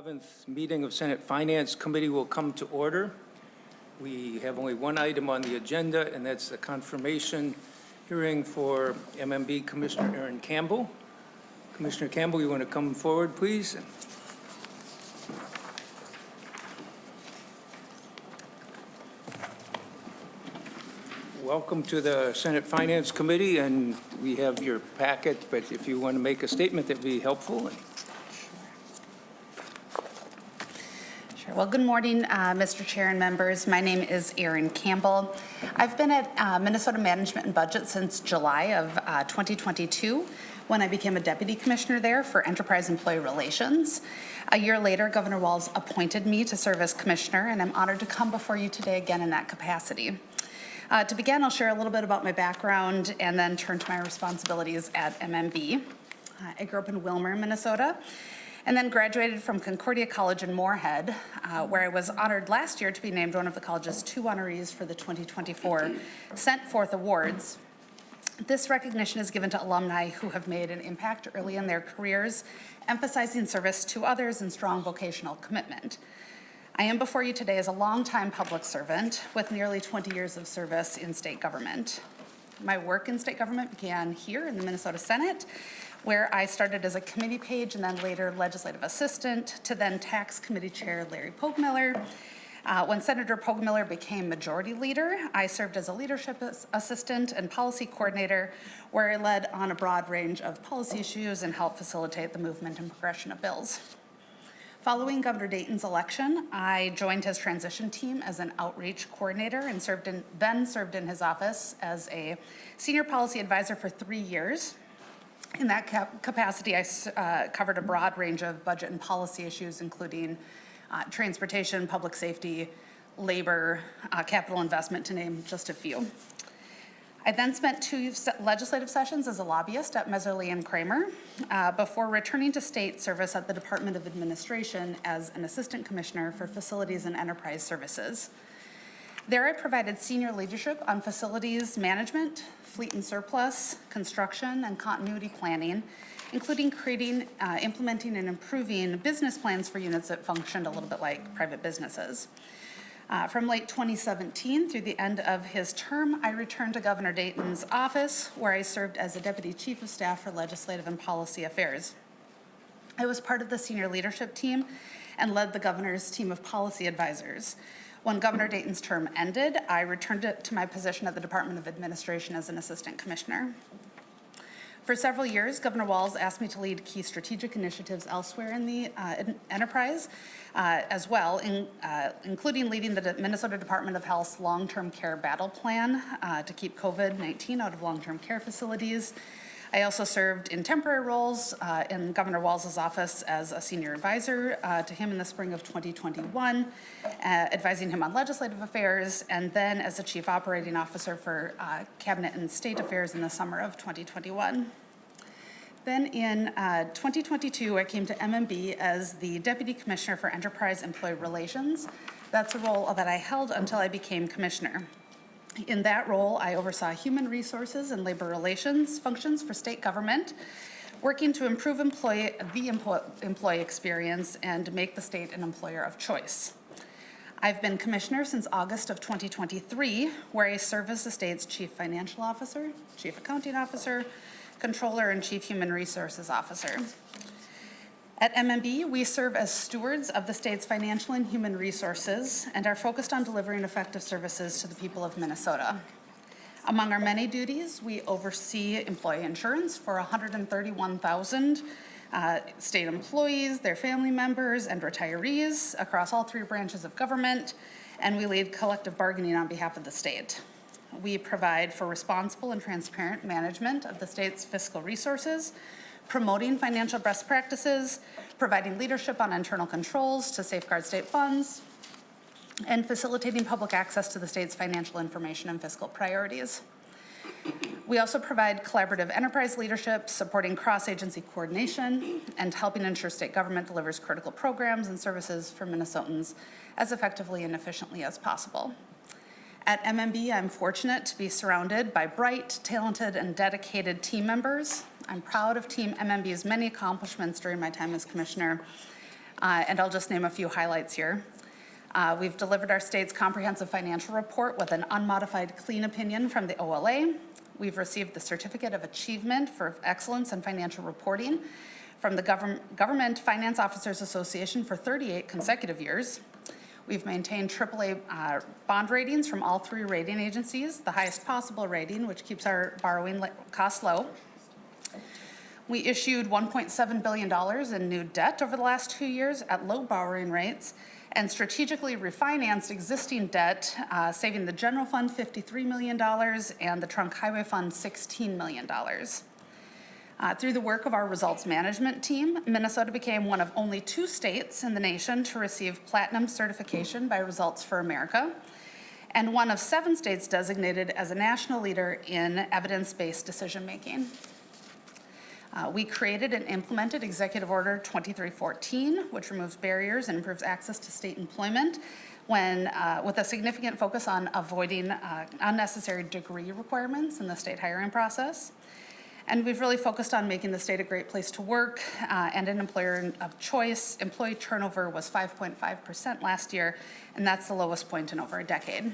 11th meeting of Senate Finance Committee will come to order. We have only one item on the agenda, and that's the confirmation hearing for MMB Commissioner Erin Campbell. Commissioner Campbell, you want to come forward, please? Welcome to the Senate Finance Committee, and we have your packet, but if you want to make a statement, that'd be helpful. Well, good morning, Mr. Chair and members. My name is Erin Campbell. I've been at Minnesota Management and Budget since July of 2022, when I became a deputy commissioner there for Enterprise Employee Relations. A year later, Governor Walz appointed me to serve as commissioner, and I'm honored to come before you today again in that capacity. To begin, I'll share a little bit about my background and then turn to my responsibilities at MMB. I grew up in Willmar, Minnesota, and then graduated from Concordia College in Moorhead, where I was honored last year to be named one of the college's 2 honorees for the 2024 Sent Forth Awards. This recognition is given to alumni who have made an impact early in their careers, emphasizing service to others and strong vocational commitment. I am before you today as a longtime public servant with nearly 20 years of service in state government. My work in state government began here in the Minnesota Senate, where I started as a committee page and then later legislative assistant to then tax committee chair Larry Pogmiller. When Senator Pogmiller became majority leader, I served as a leadership assistant and policy coordinator, where I led on a broad range of policy issues and helped facilitate the movement and progression of bills. Following Governor Dayton's election, I joined his transition team as an outreach coordinator and then served in his office as a senior policy advisor for 3 years. In that capacity, I covered a broad range of budget and policy issues, including transportation, public safety, labor, capital investment, to name just a few. I then spent 2 legislative sessions as a lobbyist at Messerly and Kramer before returning to state service at the Department of Administration as an assistant commissioner for facilities and enterprise services. There I provided senior leadership on facilities management, fleet and surplus, construction, and continuity planning, including creating, implementing, and improving business plans for units that functioned a little bit like private businesses. From late 2017 through the end of his term, I returned to Governor Dayton's office, where I served as a deputy chief of staff for legislative and policy affairs. I was part of the senior leadership team and led the governor's team of policy advisors. When Governor Dayton's term ended, I returned to my position at the Department of Administration as an assistant commissioner. For several years, Governor Walz asked me to lead key strategic initiatives elsewhere in the enterprise as well, including leading the Minnesota Department of Health's long-term care battle plan to keep COVID-19 out of long-term care facilities. I also served in temporary roles in Governor Walz's office as a senior advisor to him in the spring of 2021, advising him on legislative affairs, and then as a chief operating officer for cabinet and state affairs in the summer of 2021. Then in 2022, I came to MMB as the Deputy Commissioner for Enterprise Employee Relations. That's a role that I held until I became commissioner. In that role, I oversaw human resources and labor relations functions for state government, working to improve employee experience and make the state an employer of choice. I've been commissioner since August of 2023, where I serve as the state's chief financial officer, chief accounting officer, controller, and chief human resources officer. At MMB, we serve as stewards of the state's financial and human resources and are focused on delivering effective services to the people of Minnesota. Among our many duties, we oversee employee insurance for 131,000 state employees, their family members, and retirees across all 3 branches of government, and we lead collective bargaining on behalf of the state. We provide for responsible and transparent management of the state's fiscal resources, promoting financial best practices, providing leadership on internal controls to safeguard state funds, and facilitating public access to the state's financial information and fiscal priorities. We also provide collaborative enterprise leadership, supporting cross-agency coordination, and helping ensure state government delivers critical programs and services for Minnesotans as effectively and efficiently as possible. At MMB, I'm fortunate to be surrounded by bright, talented, and dedicated team members. I'm proud of Team MMB's many accomplishments during my time as commissioner, And I'll just name a few highlights here. We've delivered our state's comprehensive financial report with an unmodified clean opinion from the OLA. We've received the Certificate of Achievement for Excellence in Financial Reporting from the Government Finance Officers Association for 38 consecutive years. We've maintained AAA bond ratings from all 3 rating agencies, the highest possible rating, which keeps our borrowing costs low. We issued $1.7 billion in new debt over the last 2 years at low borrowing rates and strategically refinanced existing debt, saving the general fund $53 million and the trunk highway fund $16 million. Through the work of our results management team, Minnesota became one of only 2 states in the nation to receive platinum certification by Results for America, and one of 7 states designated as a national leader in evidence-based decision-making. We created and implemented Executive Order 2314, which removes barriers and improves access to state employment with a significant focus on avoiding unnecessary degree requirements in the state hiring process. And we've really focused on making the state a great place to work and an employer of choice. Employee turnover was 5.5% last year, and that's the lowest point in over a decade.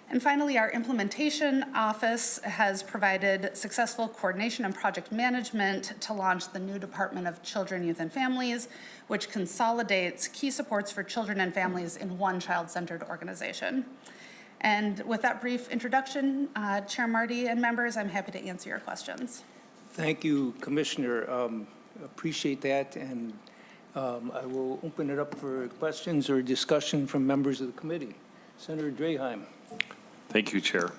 And finally, our implementation office has provided successful coordination and project management to launch the new Department of Children, Youth, and Families, which consolidates key supports for children and families in one child-centered organization. And with that brief introduction, Chair Marty and members, I'm happy to answer your questions. Thank you, Commissioner. Appreciate that, and I will open it up for questions or discussion from members of the committee. Senator Draheim. Thank you, Chair.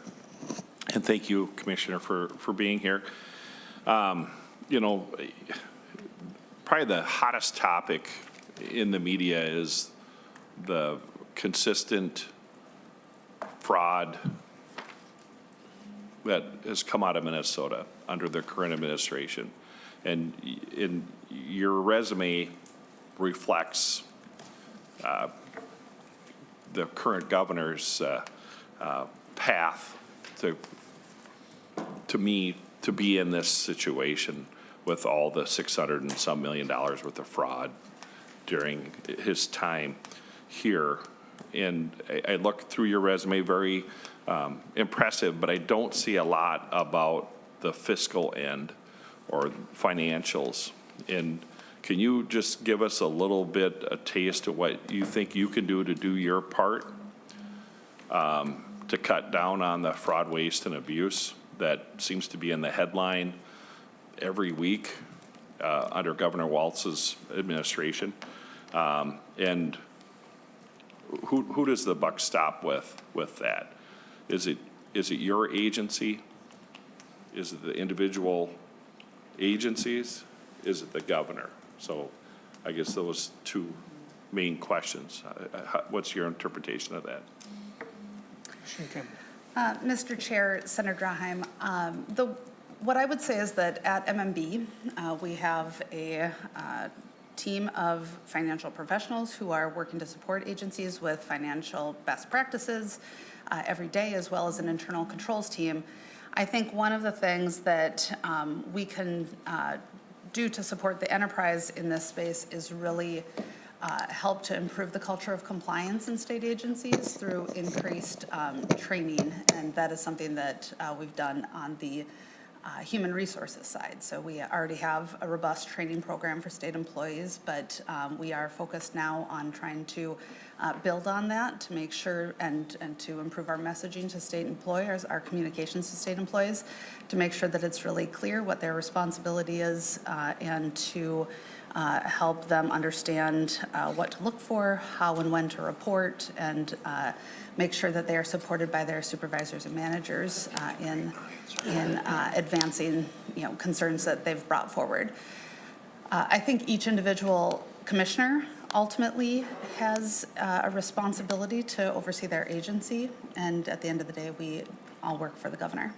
And thank you, Commissioner, for being here. You know, probably the hottest topic in the media is the consistent fraud that has come out of Minnesota under the current administration. And in your resume reflects the current governor's path to me to be in this situation with all the $600 and some million worth of fraud during his time here. And I look through your resume, very impressive, but I don't see a lot about the fiscal end or financials. And can you just give us a little bit, a taste of what you think you can do to do your part to cut down on the fraud, waste, and abuse that seems to be in the headline every week under Governor Walz's administration? And who does the buck stop with that? Is it your agency? Is it the individual agencies? Is it the governor? So I guess those 2 main questions. What's your interpretation of that? Mr. Chair, Senator Draheim, what I would say is that at MMB, we have a team of financial professionals who are working to support agencies with financial best practices every day, as well as an internal controls team. I think one of the things that we can do to support the enterprise in this space is really help to improve the culture of compliance in state agencies through increased training, and that is something that we've done on the human resources side. So we already have a robust training program for state employees, but we are focused now on trying to build on that to make sure and to improve our messaging to state employers, our communications to state employees, to make sure that it's really clear what their responsibility is and to help them understand what to look for, how and when to report, and make sure that they are supported by their supervisors and managers in advancing, concerns that they've brought forward. I think each individual commissioner ultimately has a responsibility to oversee their agency, and at the end of the day, we all work for the governor.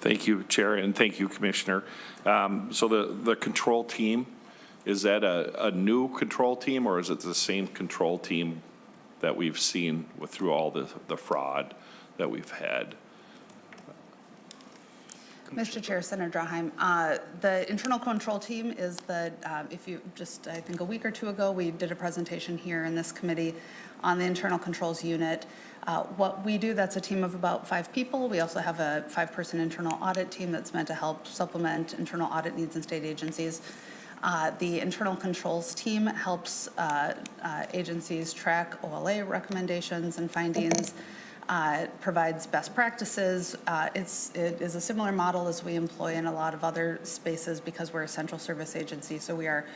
Thank you, Chair, and thank you, Commissioner. So the control team, is that a new control team, or is it the same control team that we've seen through all the fraud that we've had? Mr. Chair, Senator Draheim, the internal control team is if you just, I think a week or two ago, we did a presentation here in this committee on the internal controls unit. What we do, that's a team of about 5 people. We also have a 5-person internal audit team that's meant to help supplement internal audit needs in state agencies. The internal controls team helps agencies track OLA recommendations and findings, provides best practices. It is a similar model as we employ in a lot of other spaces because we're a central service agency. So we are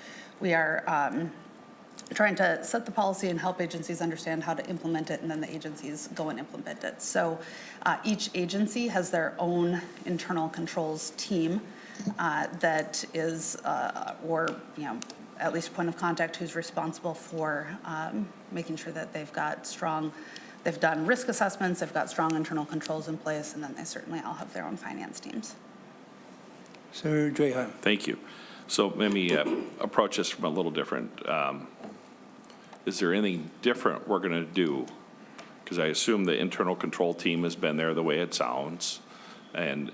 trying to set the policy and help agencies understand how to implement it, and then the agencies go and implement it. So each agency has their own internal controls team that is, at least point of contact who's responsible for making sure that they've done risk assessments, they've got strong internal controls in place, and then they certainly all have their own finance teams. Senator Draheim. Thank you. So let me approach this from a little different. Is there anything different we're going to do? Because I assume the internal control team has been there the way it sounds, and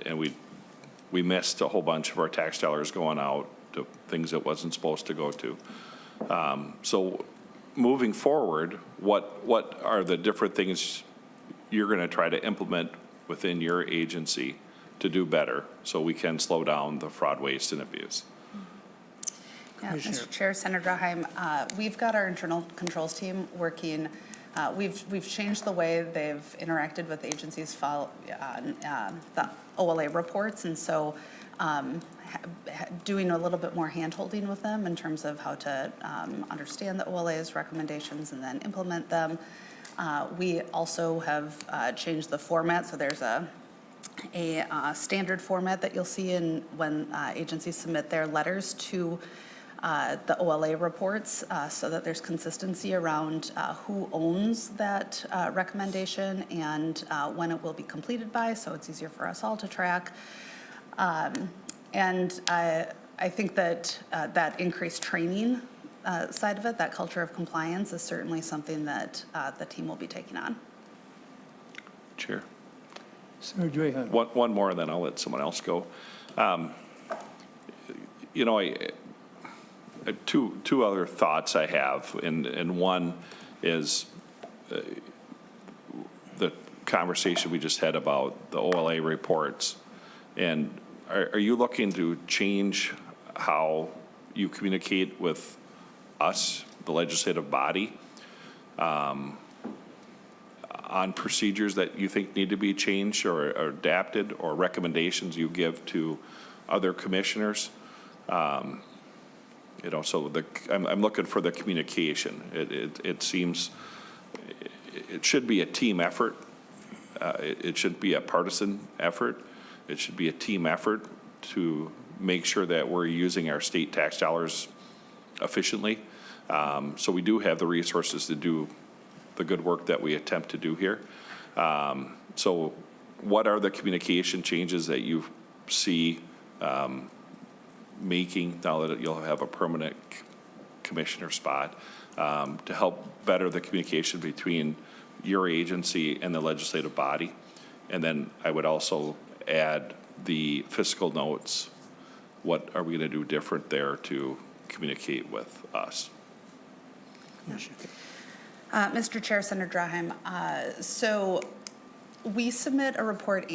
we missed a whole bunch of our tax dollars going out to things it wasn't supposed to go to. So moving forward, what are the different things you're going to try to implement within your agency to do better so we can slow down the fraud, waste, and abuse? Yeah, Mr. Chair, Senator Draheim, we've got our internal controls team working. We've changed the way they've interacted with agencies the OLA reports, and so doing a little bit more hand-holding with them in terms of how to understand the OLA's recommendations and then implement them. We also have changed the format, so there's a standard format that you'll see when agencies submit their letters to the OLA reports, so that there's consistency around who owns that recommendation and when it will be completed by, so it's easier for us all to track. And I think that that increased training side of it, that culture of compliance, is certainly something that the team will be taking on. Chair. Senator Draheim. One more, and then I'll let someone else go. Two other thoughts I have, and one is the conversation we just had about the OLA reports. And are you looking to change how you communicate with us, the legislative body, on procedures that you think need to be changed or adapted, or recommendations you give to other commissioners? So I'm looking for the communication. It seems it should be a team effort. It should be a partisan effort. It should be a team effort to make sure that we're using our state tax dollars efficiently. So we do have the resources to do the good work that we attempt to do here. So what are the communication changes that you see making now that you'll have a permanent commissioner spot to help better the communication between your agency and the legislative body? And then I would also add the fiscal notes. What are we going to do different there to communicate with us? Mr. Chair, Senator Draheim, so we submit a report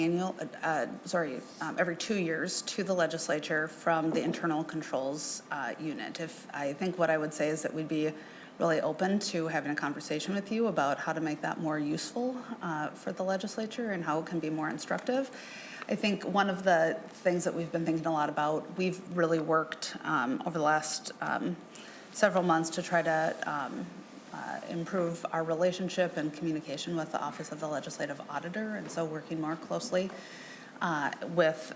every 2 years to the legislature from the internal controls unit. I think what I would say is that we'd be really open to having a conversation with you about how to make that more useful for the legislature and how it can be more instructive. I think one of the things that we've been thinking a lot about, we've really worked over the last several months to try to improve our relationship and communication with the Office of the Legislative Auditor, and so working more closely with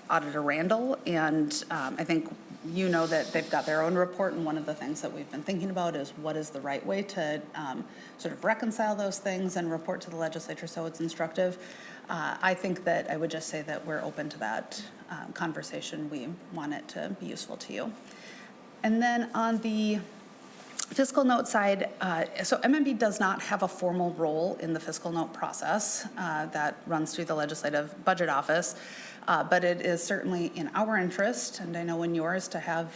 Auditor Randall. And I think you know that they've got their own report, and one of the things that we've been thinking about is what is the right way to sort of reconcile those things and report to the legislature so it's instructive. I think that I would just say that we're open to that conversation. We want it to be useful to you. And then on the Fiscal note side, so MMB does not have a formal role in the fiscal note process that runs through the Legislative Budget Office, but it is certainly in our interest, and I know in yours, to have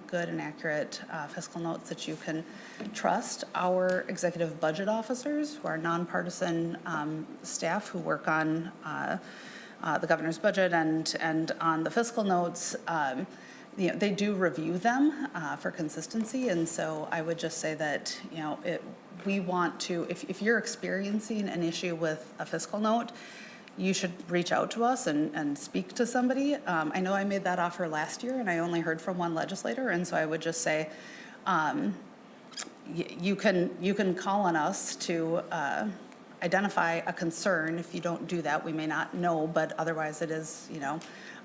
good and accurate fiscal notes that you can trust. Our executive budget officers, who are nonpartisan staff who work on the governor's budget and on the fiscal notes, they do review them for consistency, and so I would just say that, we want to, if you're experiencing an issue with a fiscal note, you should reach out to us and speak to somebody. I know I made that offer last year, and I only heard from one legislator, and so I would just say, you can call on us to identify a concern. If you don't do that, we may not know, but otherwise it is,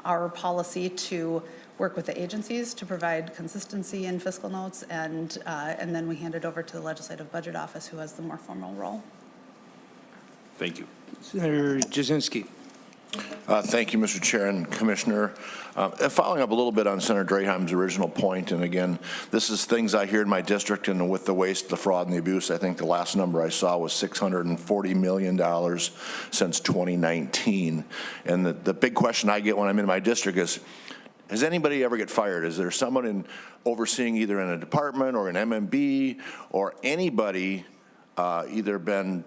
our policy to work with the agencies to provide consistency in fiscal notes, and then we hand it over to the Legislative Budget Office, who has the more formal role. Thank you. Senator Jasinski. Thank you, Mr. Chair and Commissioner. Following up a little bit on Senator Draheim's original point, and again, this is things I hear in my district, and with the waste, the fraud, and the abuse, I think the last number I saw was $640 million since 2019. And the big question I get when I'm in my district is, does anybody ever get fired? Is there someone overseeing either in a department or an MMB or anybody either been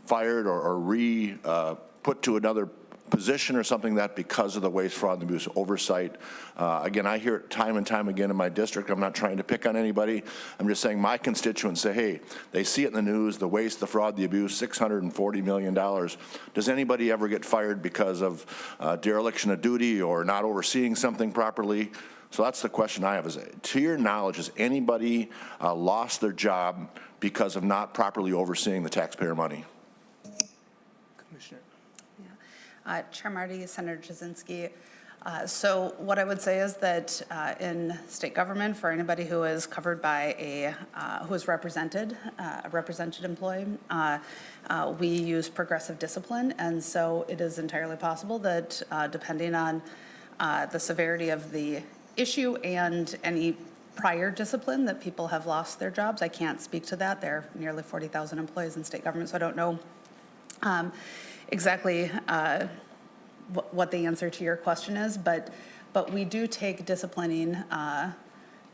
fired or put to another position or something that because of the waste, fraud, and abuse oversight? Again, I hear it time and time again in my district. I'm not trying to pick on anybody. I'm just saying my constituents say, hey, they see it in the news, the waste, the fraud, the abuse, $640 million. Does anybody ever get fired because of dereliction of duty or not overseeing something properly? So that's the question I have is, to your knowledge, has anybody lost their job because of not properly overseeing the taxpayer money? Commissioner. Chair Marty, Senator Jasinski. So what I would say is that in state government, for anybody who is covered by who is represented, a represented employee, we use progressive discipline, and so it is entirely possible that depending on the severity of the issue and any prior discipline, that people have lost their jobs. I can't speak to that. There are nearly 40,000 employees in state government, so I don't know exactly what the answer to your question is, but we do take disciplining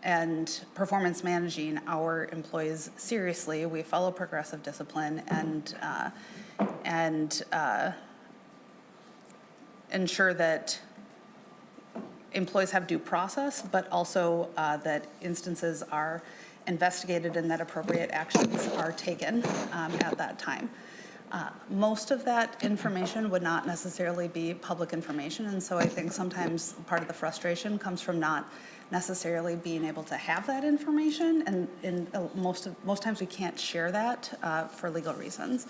and performance managing our employees seriously. We follow progressive discipline and ensure that employees have due process, but also that instances are investigated and that appropriate actions are taken at that time. Most of that information would not necessarily be public information, and so I think sometimes part of the frustration comes from not necessarily being able to have that information, and most times we can't share that for legal reasons.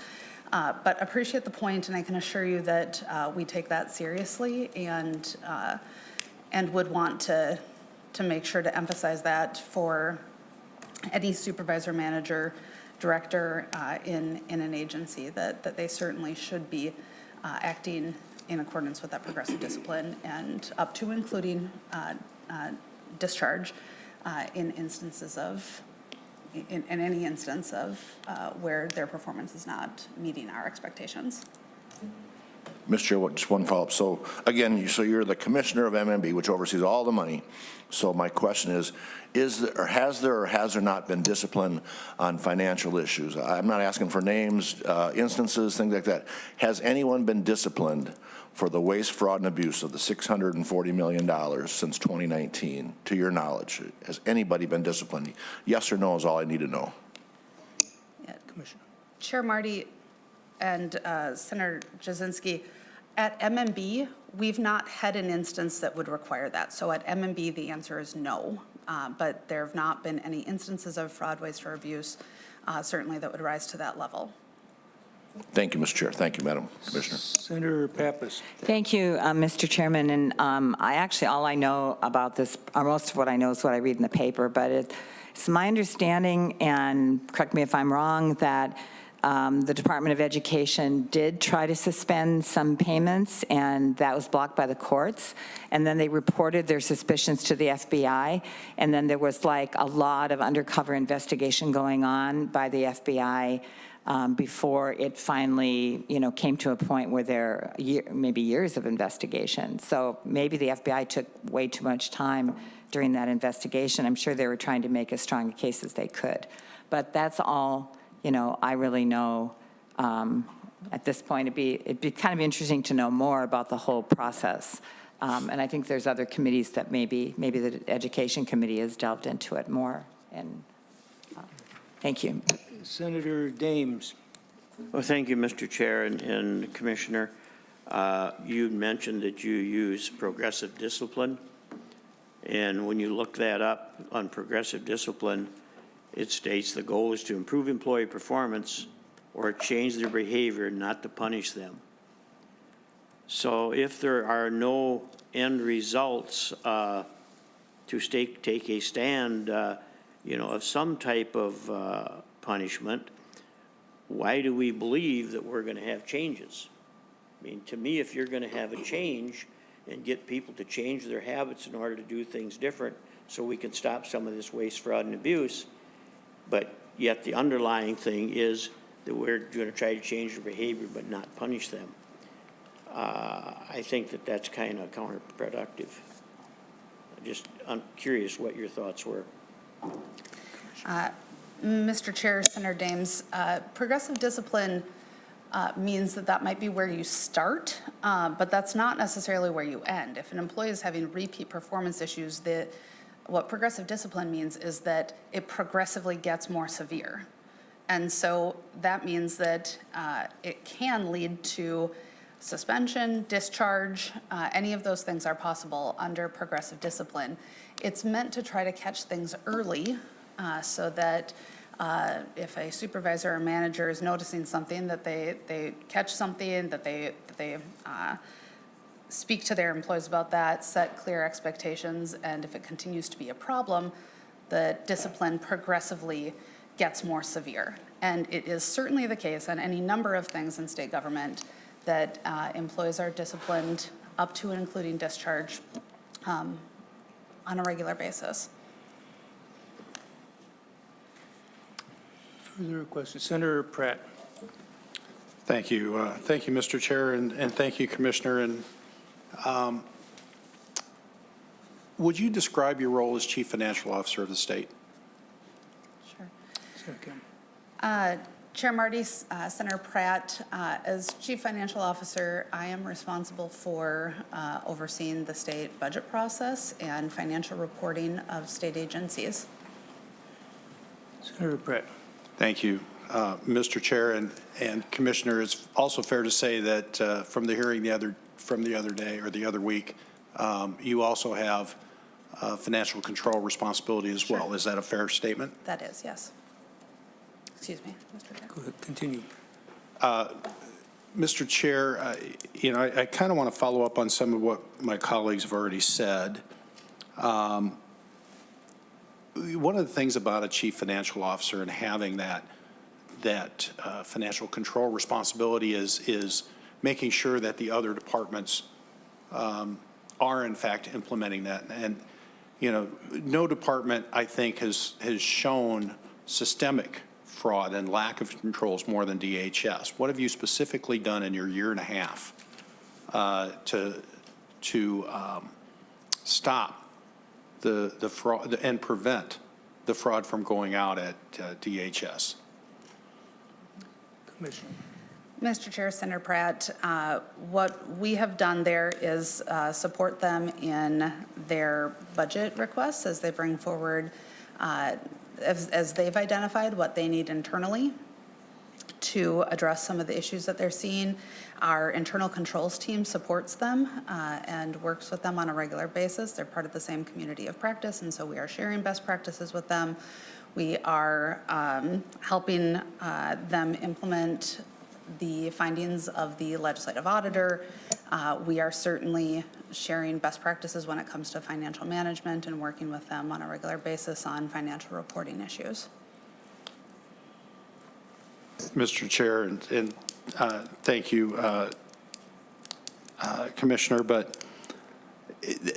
But appreciate the point, and I can assure you that we take that seriously and would want to make sure to emphasize that for any supervisor, manager, director in an agency, that they certainly should be acting in accordance with that progressive discipline, and up to including discharge in instances of, in any instance of where their performance is not meeting our expectations. Mr. Chair, just one follow-up. So again, so you're the commissioner of MMB, which oversees all the money. So my question is there, has there not been discipline on financial issues? I'm not asking for names, instances, things like that. Has anyone been disciplined for the waste, fraud, and abuse of the $640 million since 2019, to your knowledge? Has anybody been disciplined? Yes or no is all I need to know. Yeah, Commissioner. Chair Marty and Senator Jasinski, at MMB, we've not had an instance that would require that. So at MMB, the answer is no, but there have not been any instances of fraud, waste, or abuse, certainly that would rise to that level. Thank you, Mr. Chair. Thank you, Madam Commissioner. Senator Pappas. Thank you, Mr. Chairman. And I actually, all I know about this, or most of what I know is what I read in the paper, but it's my understanding, and correct me if I'm wrong, that The Department of Education did try to suspend some payments, and that was blocked by the courts. And then they reported their suspicions to the FBI, and then there was like a lot of undercover investigation going on by the FBI before it finally, came to a point where there maybe years of investigation. So maybe the FBI took way too much time during that investigation. I'm sure they were trying to make as strong a case as they could. But that's all, I really know at this point. It'd be kind of interesting to know more about the whole process. And I think there's other committees that maybe the Education Committee has delved into it more. And thank you. Senator Dames. Well, thank you, Mr. Chair and Commissioner. You mentioned that you use progressive discipline. And when you look that up on progressive discipline, it states the goal is to improve employee performance or change their behavior, not to punish them. So if there are no end results to take a stand, of some type of punishment, why do we believe that we're going to have changes? I mean, to me, if you're going to have a change and get people to change their habits in order to do things different so we can stop some of this waste, fraud, and abuse, but yet the underlying thing is that we're going to try to change their behavior but not punish them, I think that that's kind of counterproductive. I'm curious what your thoughts were. Mr. Chair, Senator Dames, progressive discipline means that might be where you start, but that's not necessarily where you end. If an employee is having repeat performance issues, what progressive discipline means is that it progressively gets more severe. And so that means that it can lead to suspension, discharge, any of those things are possible under progressive discipline. It's meant to try to catch things early so that if a supervisor or manager is noticing something, that they catch something, that they speak to their employees about that, set clear expectations, and if it continues to be a problem, the discipline progressively gets more severe. And it is certainly the case on any number of things in state government that employees are disciplined up to and including discharge on a regular basis. Further questions? Senator Pratt. Thank you. Thank you, Mr. Chair, and thank you, Commissioner. And would you describe your role as Chief Financial Officer of the state? Sure. Second. Chair Marty, Senator Pratt, as Chief Financial Officer, I am responsible for overseeing the state budget process and financial reporting of state agencies. Senator Pratt. Thank you, Mr. Chair and Commissioner. It's also fair to say that from the hearing the other week, you also have financial control responsibility as well. Sure. Is that a fair statement? That is, yes. Excuse me, Mr. Chair. Go ahead, continue. Mr. Chair, I kind of want to follow up on some of what my colleagues have already said. One of the things about a chief financial officer and having that financial control responsibility is making sure that the other departments are in fact implementing that. And no department, I think, has shown systemic fraud and lack of controls more than DHS. What have you specifically done in your year and a half to stop the fraud and prevent the fraud from going out at DHS? Commissioner. Mr. Chair, Senator Pratt, what we have done there is support them in their budget requests as they bring forward, as they've identified what they need internally to address some of the issues that they're seeing. Our internal controls team supports them and works with them on a regular basis. They're part of the same community of practice, and so we are sharing best practices with them. We are helping them implement the findings of the legislative auditor. We are certainly sharing best practices when it comes to financial management and working with them on a regular basis on financial reporting issues. Mr. Chair, and thank you, Commissioner, but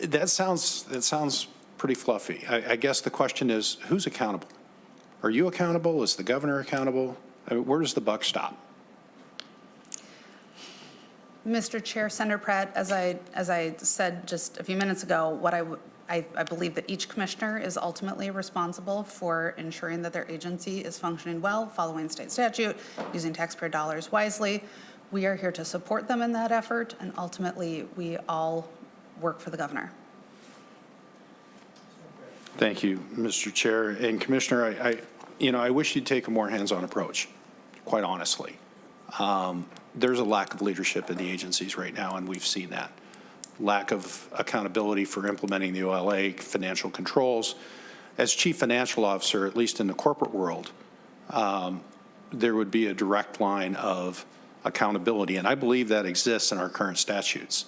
that sounds pretty fluffy. I guess the question is, who's accountable? Are you accountable? Is the governor accountable? I mean, where does the buck stop? Mr. Chair, Senator Pratt, as I said just a few minutes ago, I believe that each commissioner is ultimately responsible for ensuring that their agency is functioning well, following state statute, using taxpayer dollars wisely. We are here to support them in that effort, and ultimately, we all work for the governor. Thank you, Mr. Chair. And Commissioner, I wish you'd take a more hands-on approach, quite honestly. There's a lack of leadership in the agencies right now, and we've seen that. Lack of accountability for implementing the OLA, financial controls. As chief financial officer, at least in the corporate world, there would be a direct line of accountability, and I believe that exists in our current statutes,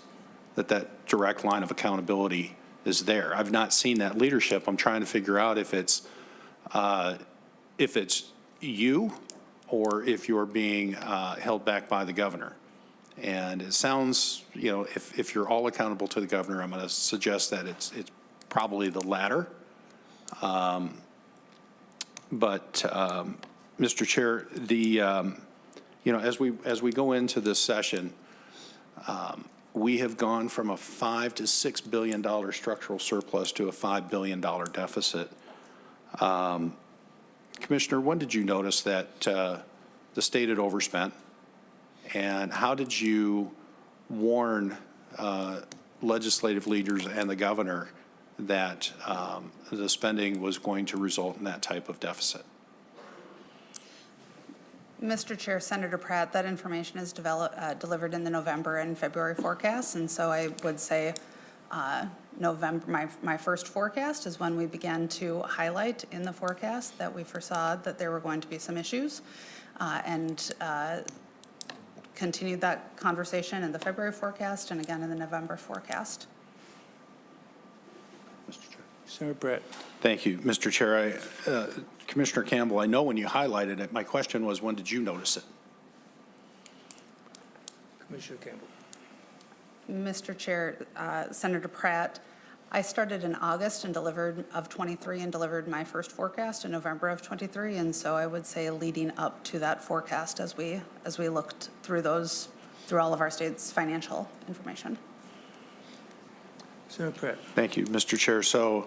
that direct line of accountability is there. I've not seen that leadership. I'm trying to figure out if it's you or if you're being held back by the governor. And it sounds, if you're all accountable to the governor, I'm going to suggest that it's probably the latter. But Mr. Chair, as we go into this session, we have gone from a $5 to $6 billion structural surplus to a $5 billion deficit. Commissioner, when did you notice that the state had overspent? And how did you warn legislative leaders and the governor that the spending was going to result in that type of deficit? Mr. Chair, Senator Pratt, that information is delivered in the November and February forecasts, and so I would say November, my first forecast is when we began to highlight in the forecast that we foresaw that there were going to be some issues, and continued that conversation in the February forecast and again in the November forecast. Mr. Chair. Senator Brett. Thank you, Mr. Chair. Commissioner Campbell, I know when you highlighted it, my question was, when did you notice it? Commissioner Campbell. Mr. Chair, Senator Pratt, I started in August and of 23 and delivered my first forecast in November of 23, and so I would say leading up to that forecast as we looked through all of our state's financial information. Senator Pratt. Thank you, Mr. Chair. So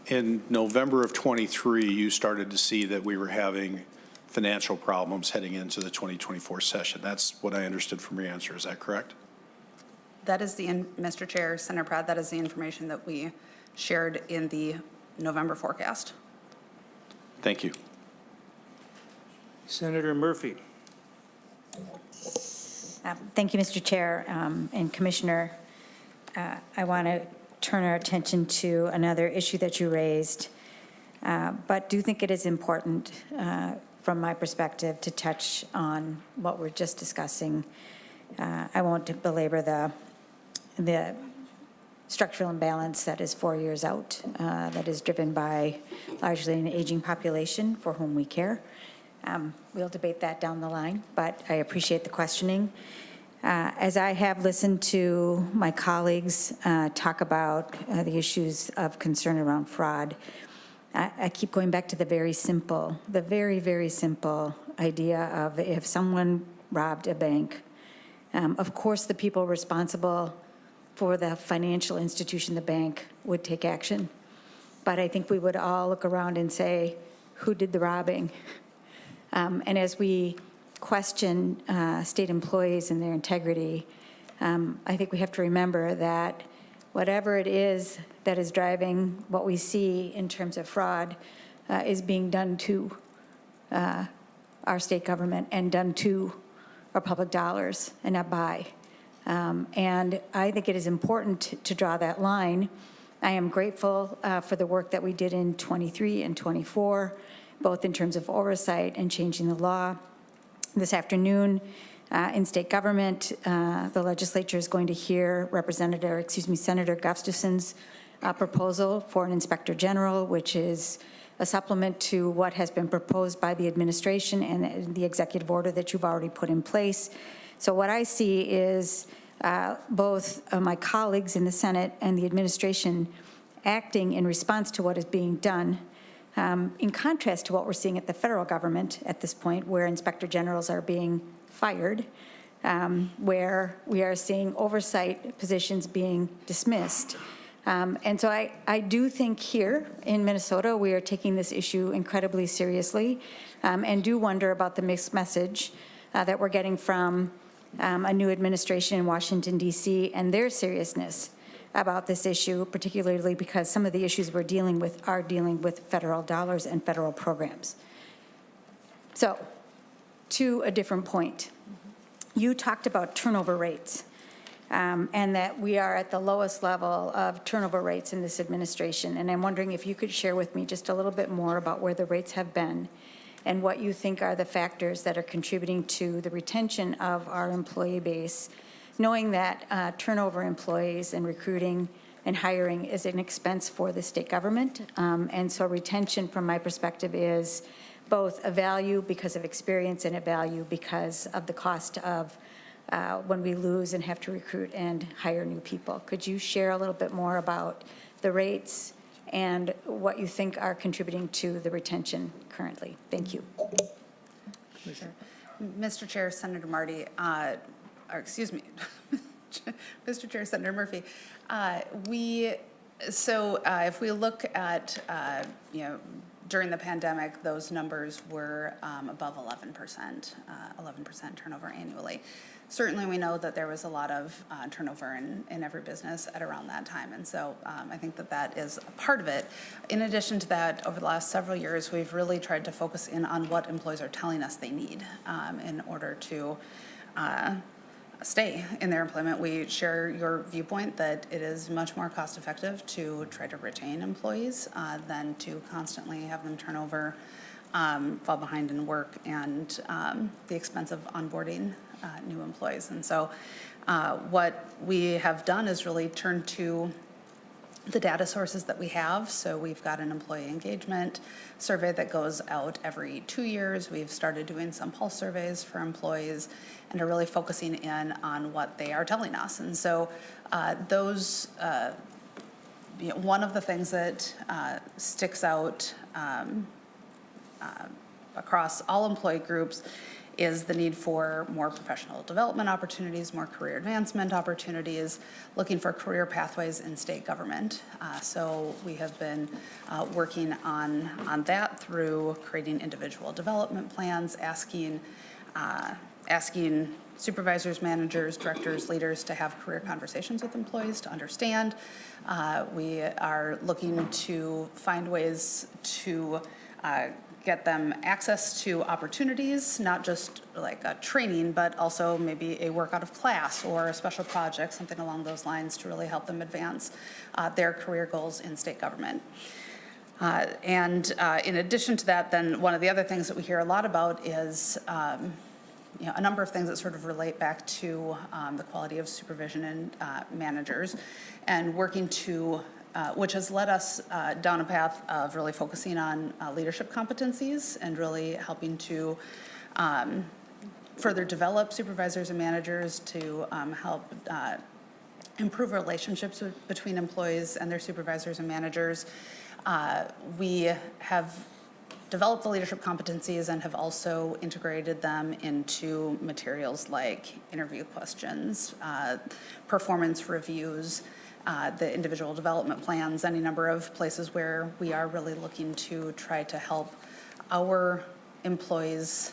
in November of 23, you started to see that we were having financial problems heading into the 2024 session. That's what I understood from your answer. Is that correct? That is Mr. Chair, Senator Pratt, that is the information that we shared in the November forecast. Thank you. Senator Murphy. Thank you, Mr. Chair and Commissioner. I want to turn our attention to another issue that you raised, but do think it is important from my perspective to touch on what we're just discussing. I won't belabor the structural imbalance that is 4 years out, that is driven by largely an aging population for whom we care. We'll debate that down the line, but I appreciate the questioning. As I have listened to my colleagues talk about the issues of concern around fraud, I keep going back to the very, very simple idea of if someone robbed a bank, of course the people responsible for the financial institution, the bank, would take action. But I think we would all look around and say, who did the robbing? And as we question state employees and their integrity, I think we have to remember that whatever it is that is driving what we see in terms of fraud is being done to our state government and done to our public dollars and not by. And I think it is important to draw that line. I am grateful for the work that we did in 23 and 24, both in terms of oversight and changing the law. This afternoon, in state government, the legislature is going to hear Senator Gustafson's proposal for an inspector general, which is a supplement to what has been proposed by the administration and the executive order that you've already put in place. So what I see is both my colleagues in the Senate and the administration acting in response to what is being done, in contrast to what we're seeing at the federal government at this point, where inspector generals are being fired, where we are seeing oversight positions being dismissed. And so I do think here in Minnesota, we are taking this issue incredibly seriously, and do wonder about the mixed message that we're getting from a new administration in Washington, D.C., and their seriousness about this issue, particularly because some of the issues we're dealing with are dealing with federal dollars and federal programs. So, to a different point, you talked about turnover rates, and that we are at the lowest level of turnover rates in this administration. And I'm wondering if you could share with me just a little bit more about where the rates have been and what you think are the factors that are contributing to the retention of our employee base, knowing that turnover employees and recruiting and hiring is an expense for the state government. And so retention, from my perspective, is both a value because of experience and a value because of the cost of when we lose and have to recruit and hire new people. Could you share a little bit more about the rates and what you think are contributing to the retention currently? Thank you. Sure. Mr. Chair, Senator Marty, or excuse me, Mr. Chair, Senator Murphy, if we look at, during the pandemic, those numbers were above 11%, 11% turnover annually. Certainly, we know that there was a lot of turnover in every business at around that time, and so I think that is a part of it. In addition to that, over the last several years, we've really tried to focus in on what employees are telling us they need in order to stay in their employment. We share your viewpoint that it is much more cost effective to try to retain employees than to constantly have them turn over, fall behind in work, and the expense of onboarding new employees. And so what we have done is really turn to the data sources that we have. So we've got an employee engagement survey that goes out every 2 years. We've started doing some pulse surveys for employees and are really focusing in on what they are telling us. And so one of the things that sticks out across all employee groups is the need for more professional development opportunities, more career advancement opportunities, looking for career pathways in state government. So we have been working on that through creating individual development plans, asking supervisors, managers, directors, leaders to have career conversations with employees to understand. We are looking to find ways to get them access to opportunities, not just like a training, but also maybe a work out of class or a special project, something along those lines to really help them advance their career goals in state government. And in addition to that, then one of the other things that we hear a lot about is a number of things that sort of relate back to the quality of supervision and managers, and working to which has led us down a path of really focusing on leadership competencies and really helping to further develop supervisors and managers to help improve relationships between employees and their supervisors and managers. We have developed the leadership competencies and have also integrated them into materials like interview questions, performance reviews, the individual development plans, any number of places where we are really looking to try to help our employees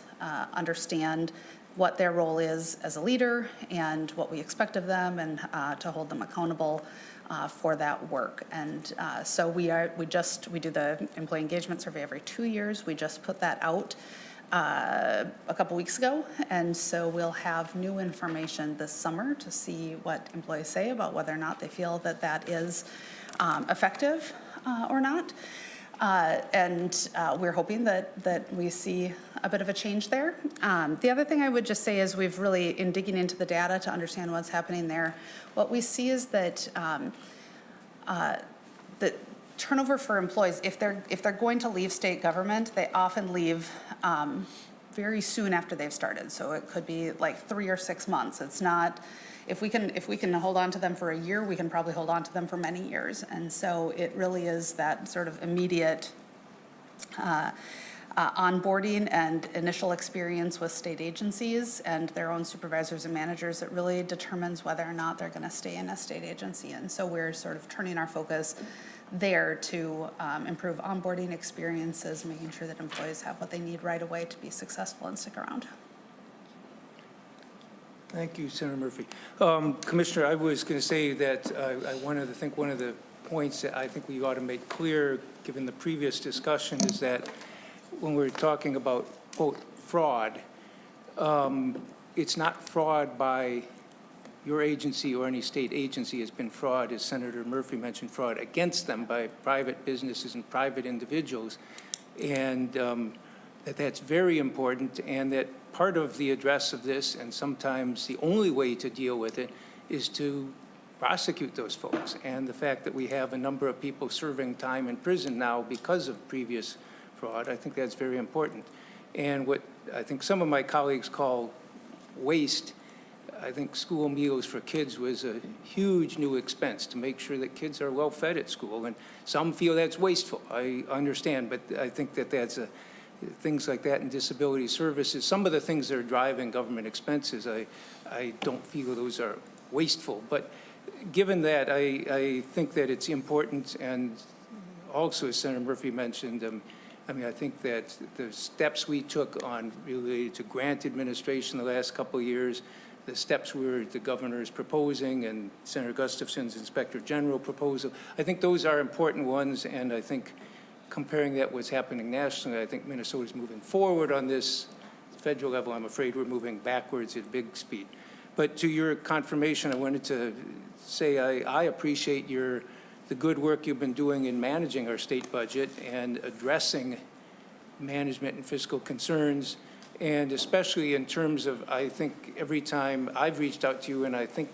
understand what their role is as a leader and what we expect of them, and to hold them accountable for that work. And so we do the employee engagement survey every 2 years. We just put that out a couple weeks ago, and so we'll have new information this summer to see what employees say about whether or not they feel that that is effective or not. And we're hoping that we see a bit of a change there. The other thing I would just say is we've really, in digging into the data to understand what's happening there, what we see is that turnover for employees, if they're going to leave state government, they often leave very soon after they've started. So it could be like 3 or 6 months. It's not, if we can hold on to them for a year, we can probably hold on to them for many years. And so it really is that sort of immediate onboarding and initial experience with state agencies and their own supervisors and managers that really determines whether or not they're going to stay in a state agency. And so we're sort of turning our focus there to improve onboarding experiences, making sure that employees have what they need right away to be successful and stick around. Thank you, Senator Murphy. Commissioner, I was going to say that I wanted to think one of the points that I think we ought to make clear, given the previous discussion, is that when we're talking about, quote, fraud, it's not fraud by your agency or any state agency. Has been fraud, as Senator Murphy mentioned, fraud against them by private businesses and private individuals. And that's very important, and that part of the address of this, and sometimes the only way to deal with it, is to prosecute those folks. And the fact that we have a number of people serving time in prison now because of previous fraud, I think that's very important. And what I think some of my colleagues call waste, I think school meals for kids was a huge new expense to make sure that kids are well fed at school. And some feel that's wasteful. I understand, but I think that that's things like that in disability services. Some of the things that are driving government expenses, I don't feel those are wasteful. But given that, I think that it's important, and also, as Senator Murphy mentioned, I mean, I think that the steps we took on related to grant administration the last couple of years, the steps the governor is proposing, and Senator Gustafson's Inspector General proposal, I think those are important ones, and I think comparing that what's happening nationally, I think Minnesota's moving forward on this. Federal level, I'm afraid we're moving backwards at big speed. But to your confirmation, I wanted to say I appreciate the good work you've been doing in managing our state budget and addressing management and fiscal concerns, and especially in terms of, I think every time I've reached out to you, and I think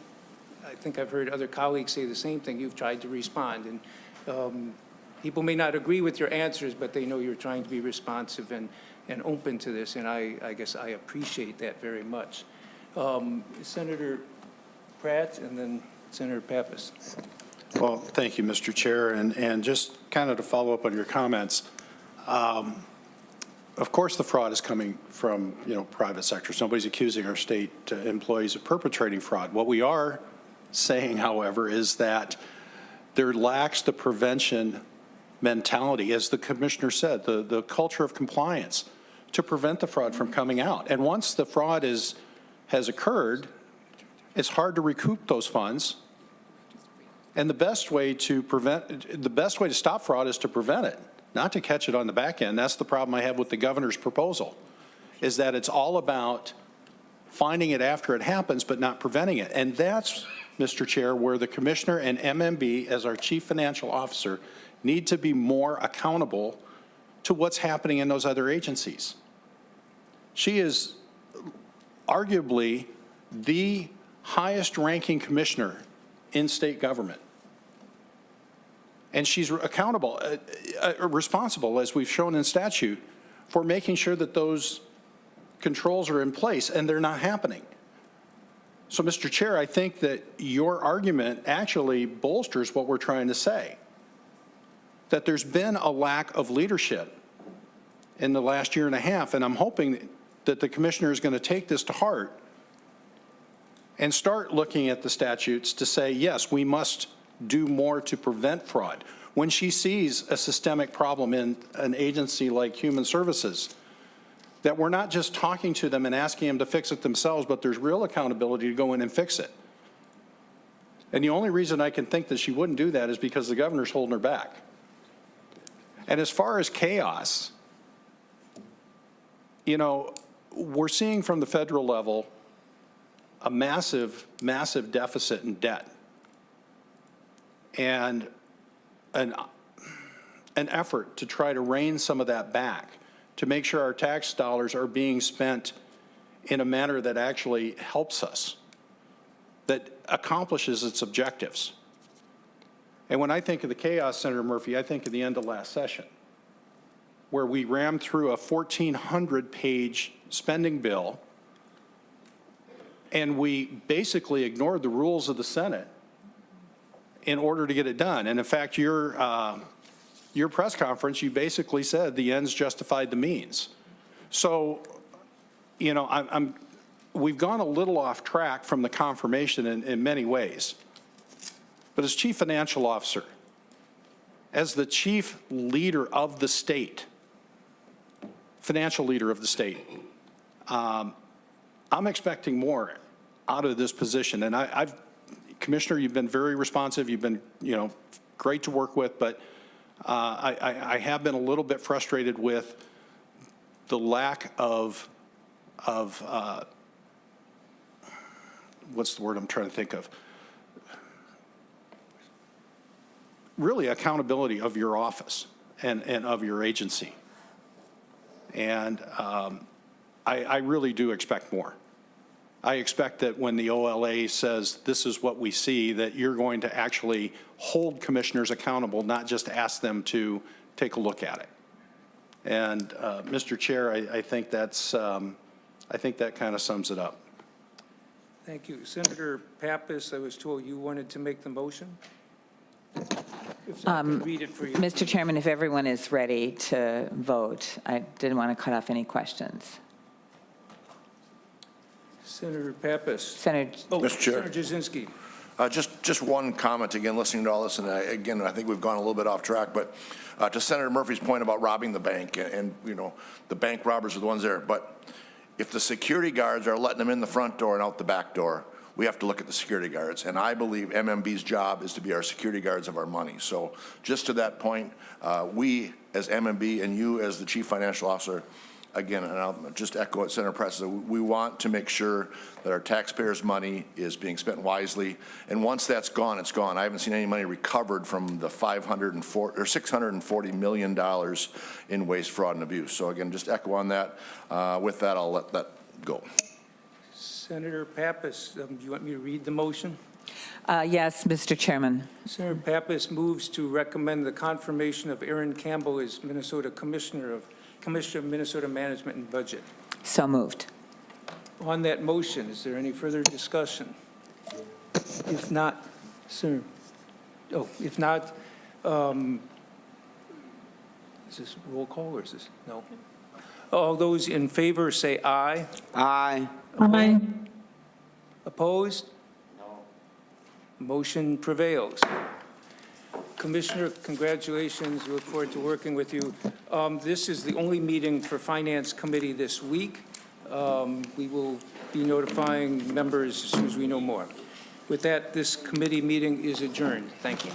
I've heard other colleagues say the same thing, you've tried to respond. And people may not agree with your answers, but they know you're trying to be responsive and open to this, and I guess I appreciate that very much. Senator Pratt and then Senator Pappas. Well, thank you, Mr. Chair. And just kind of to follow up on your comments, of course the fraud is coming from, private sectors. Nobody's accusing our state employees of perpetrating fraud. What we are saying, however, is that there lacks the prevention mentality, as the commissioner said, the culture of compliance to prevent the fraud from coming out. And once the fraud has occurred, it's hard to recoup those funds. And the best way to stop fraud is to prevent it, not to catch it on the back end. That's the problem I have with the governor's proposal, is that it's all about finding it after it happens, but not preventing it. And that's, Mr. Chair, where the commissioner and MMB, as our chief financial officer, need to be more accountable to what's happening in those other agencies. She is arguably the highest ranking commissioner in state government. And she's accountable, responsible, as we've shown in statute, for making sure that those controls are in place, and they're not happening. So, Mr. Chair, I think that your argument actually bolsters what we're trying to say, that there's been a lack of leadership in the last year and a half, and I'm hoping that the commissioner is going to take this to heart and start looking at the statutes to say, yes, we must do more to prevent fraud. When she sees a systemic problem in an agency like Human Services, that we're not just talking to them and asking them to fix it themselves, but there's real accountability to go in and fix it. And the only reason I can think that she wouldn't do that is because the governor's holding her back. And as far as chaos, we're seeing from the federal level a massive, massive deficit in debt. And an effort to try to rein some of that back, to make sure our tax dollars are being spent in a manner that actually helps us, that accomplishes its objectives. And when I think of the chaos, Senator Murphy, I think of the end of last session, where we rammed through a 1,400-page spending bill, and we basically ignored the rules of the Senate in order to get it done. And in fact, your press conference, you basically said the ends justified the means. So, you know, we've gone a little off track from the confirmation in many ways. But as chief financial officer, as the chief leader of the state, financial leader of the state, I'm expecting more out of this position. And Commissioner, you've been very responsive. You've been, you know, great to work with, but I have been a little bit frustrated with the lack of what's the word I'm trying to think of? Really accountability of your office and of your agency. And I really do expect more. I expect that when the OLA says this is what we see, that you're going to actually hold commissioners accountable, not just ask them to take a look at it. And Mr. Chair, I think that's, I think that kind of sums it up. Thank you. Senator Pappas, I was told you wanted to make the motion? If so, I can read it for you. Mr. Chairman, if everyone is ready to vote, I didn't want to cut off any questions. Senator Pappas. Senator, Mr. Chair. Senator Jasinski. Just one comment, again, listening to all this, and again, I think we've gone a little bit off track, but to Senator Murphy's point about robbing the bank, and you know, the bank robbers are the ones there, but if the security guards are letting them in the front door and out the back door, we have to look at the security guards, and I believe MMB's job is to be our security guards of our money. So just to that point, we as MMB and you as the chief financial officer, again, and I'll just echo what Senator Press said, we want to make sure that our taxpayers' money is being spent wisely. And once that's gone, it's gone. I haven't seen any money recovered from the $640 million in waste, fraud, and abuse. So again, just echo on that. With that, I'll let that go. Senator Pappas, do you want me to read the motion? yes, Mr. Chairman. Senator Pappas moves to recommend the confirmation of Erin Campbell as Minnesota Commissioner of Minnesota Management and Budget. So moved. On that motion, is there any further discussion? If not, sir. Oh, if not, is this roll call or is this, no? All those in favor say aye. Aye. Aye. Opposed? No. Motion prevails. Commissioner, congratulations. We look forward to working with you. This is the only meeting for Finance Committee this week. We will be notifying members as soon as we know more. With that, this committee meeting is adjourned. Thank you.